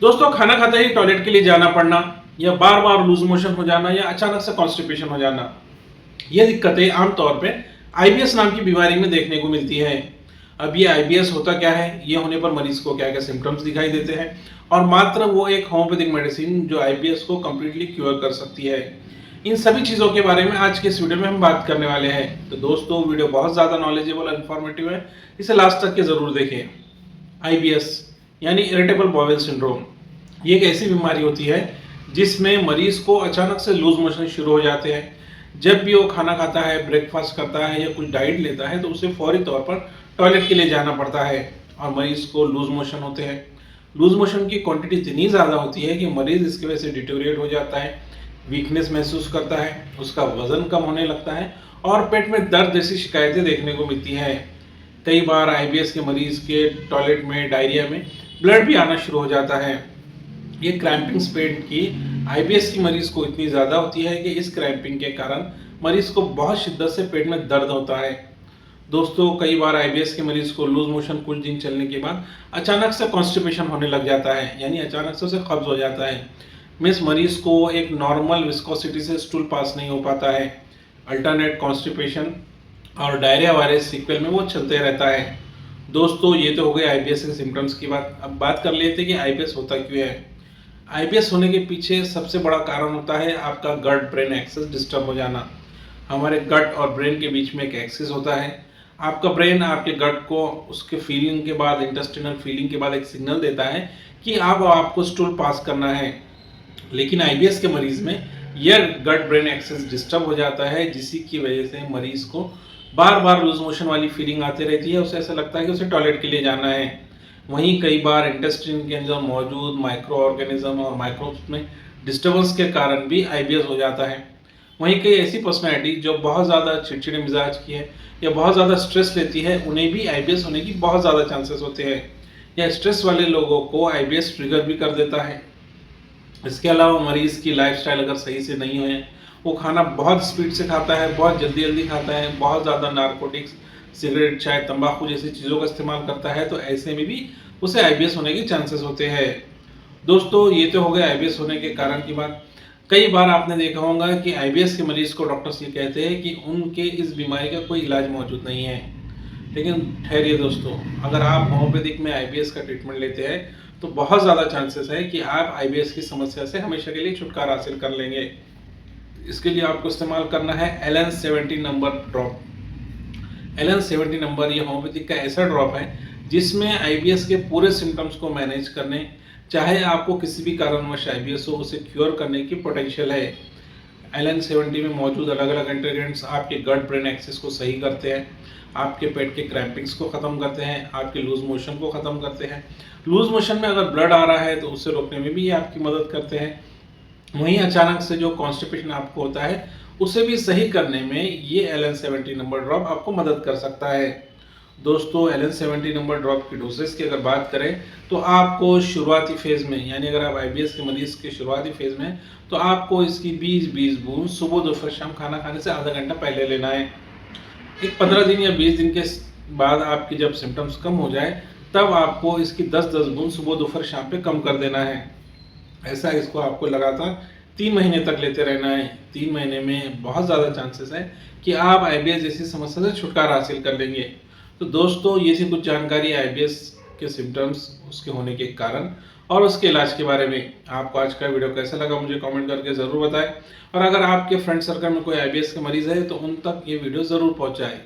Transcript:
दोस्तों, खाना खाते ही टॉयलेट के लिए जाना पड़ना या बार बार लूज मोशन हो जाना या अचानक से कॉन्स्टिपेशन हो जाना, ये दिक्कतें आमतौर पे आईबीएस नाम की बीमारी में देखने को मिलती है। अब ये आईबीएस होता क्या है, ये होने पर मरीज को क्या क्या सिम्टम्स दिखाई देते हैं और मात्र वो एक होम्योपैथिक मेडिसिन जो आईबीएस को कंप्लीटली क्योर कर सकती है। इन सभी चीज़ों के बारे में आज के इस वीडियो में हम बात करने वाले हैं। तो दोस्तों, वीडियो बहुत ज़्यादा नॉलेजेबल और इन्फॉर्मेटिव है, इसे लास्ट तक के ज़रूर देखें। आईबीएस यानी इरिटेबल बाउल सिंड्रोम, ये एक ऐसी बीमारी होती है जिसमें मरीज को अचानक से लूज मोशन शुरू हो जाते हैं। जब भी वो खाना खाता है, ब्रेकफास्ट करता है या कुछ डाइट लेता है तो उसे फौरी तौर पर टॉयलेट के लिए जाना पड़ता है और मरीज को लूज मोशन होते हैं। लूज मोशन की क्वांटिटी इतनी ज़्यादा होती है कि मरीज इसकी वजह से डिटोरिएट हो जाता है, वीकनेस महसूस करता है, उसका वजन कम होने लगता है और पेट में दर्द जैसी शिकायतें देखने को मिलती हैं। कई बार आईबीएस के मरीज के टॉयलेट में, डायरिया में ब्लड भी आना शुरू हो जाता है। ये क्रैम्पिंग स्पेड की आईबीएस की मरीज को इतनी ज़्यादा होती है कि इस क्रैम्पिंग के कारण मरीज को बहुत शिद्दत से पेट में दर्द होता है। दोस्तों, कई बार आईबीएस के मरीज को लूज मोशन कुछ दिन चलने के बाद अचानक से कॉन्स्टिपेशन होने लग जाता है, यानी अचानक से उसे कब्ज हो जाता है। मीन्स मरीज को एक नॉर्मल विस्कोसिटी से स्टूल पास नहीं हो पाता है। अल्टरनेट कॉन्स्टिपेशन और डायरिया वायरस सीक्वल में वो चलते रहता है। दोस्तों, ये तो हो गए आईबीएस के सिम्टम्स की बात। अब बात कर लेते हैं कि आईबीएस होता क्यों है। आईबीएस होने के पीछे सबसे बड़ा कारण होता है आपका गट ब्रेन एक्सिस डिस्टर्ब हो जाना। हमारे गट और ब्रेन के बीच में एक एक्सिस होता है। आपका ब्रेन आपके गट को उसके फीलिंग के बाद, इंटेस्टिनल फीलिंग के बाद एक सिग्नल देता है कि अब आपको स्टूल पास करना है। लेकिन आईबीएस के मरीज में यह गट ब्रेन एक्सिस डिस्टर्ब हो जाता है, जिसी की वजह से मरीज को बार बार लूज मोशन वाली फीलिंग आती रहती है। उसे ऐसा लगता है कि उसे टॉयलेट के लिए जाना है। वहीं कई बार इंटेस्टाइन के अंदर मौजूद माइक्रो ऑर्गेनिज्म और माइक्रोब्स में डिस्टर्बेंस के कारण भी आईबीएस हो जाता है। वहीं कई ऐसी पर्सनैलिटी जो बहुत ज़्यादा चिड़चिड़े मिजाज की है या बहुत ज़्यादा स्ट्रेस लेती है, उन्हें भी आईबीएस होने की बहुत ज़्यादा चांसेस होते हैं। या स्ट्रेस वाले लोगों को आईबीएस ट्रिगर भी कर देता है। इसके अलावा मरीज की लाइफस्टाइल अगर सही से नहीं है, वो खाना बहुत स्पीड से खाता है, बहुत जल्दी जल्दी खाता है, बहुत ज़्यादा नारकोटिक्स, सिगरेट, चाय, तंबाकू जैसी चीज़ों का इस्तेमाल करता है, तो ऐसे में भी उसे आईबीएस होने के चांसेस होते हैं। दोस्तों, ये तो हो गए आईबीएस होने के कारण की बात। कई बार आपने देखा होगा कि आईबीएस के मरीज को डॉक्टर्स ये कहते हैं कि उनके इस बीमारी का कोई इलाज मौजूद नहीं है। लेकिन ठहरिए दोस्तों, अगर आप होम्योपैथिक में आईबीएस का ट्रीटमेंट लेते हैं तो बहुत ज़्यादा चांसेस है कि आप आईबीएस की समस्या से हमेशा के लिए छुटकारा हासिल कर लेंगे। इसके लिए आपको इस्तेमाल करना है LN70 number drop. LN70 number ये होम्योपैथिक का ऐसा ड्रॉप है जिसमें आईबीएस के पूरे सिम्टम्स को मैनेज करने, चाहे आपको किसी भी कारणवश आईबीएस हो, उसे क्योर करने की पोटेंशियल है। LN70 में मौजूद अलग अलग इंग्रेडिएंट्स आपके गट ब्रेन एक्सिस को सही करते हैं, आपके पेट के क्रैम्पिंग्स को ख़त्म करते हैं, आपके लूज मोशन को ख़त्म करते हैं। लूज मोशन में अगर ब्लड आ रहा है तो उसे रोकने में भी ये आपकी मदद करते हैं। वहीं अचानक से जो कॉन्स्टिपेशन आपको होता है उसे भी सही करने में ये LN70 नंबर ड्रॉप आपको मदद कर सकता है। दोस्तों, LN70 नंबर ड्रॉप की डोसेस की अगर बात करें तो आपको शुरुआती फेज़ में, यानी अगर आप आईबीएस के मरीज के शुरुआती फेज़ में, तो आपको इसकी 20-20 बूंद सुबह, दोपहर, शाम खाना खाने से आधा घंटा पहले लेना है। एक 15 दिन या 20 दिन के बाद आपकी जब सिम्टम्स कम हो जाए तब आपको इसकी 10-10 बूंद सुबह, दोपहर, शाम पे कम कर देना है। ऐसा इसको आपको लगातार 3 महीने तक लेते रहना है। 3 महीने में बहुत ज़्यादा चांसेस है कि आप आईबीएस जैसी समस्या से छुटकारा हासिल कर लेंगे। तो दोस्तों, ये थी कुछ जानकारी आईबीएस के सिम्टम्स, उसके होने के कारण और उसके इलाज के बारे में। आपको आज का वीडियो कैसा लगा मुझे कमेंट करके ज़रूर बताएं और अगर आपके फ्रेंड सर्कल में कोई आईबीएस के मरीज़ है तो उन तक ये वीडियो ज़रूर पहुँचाएँ।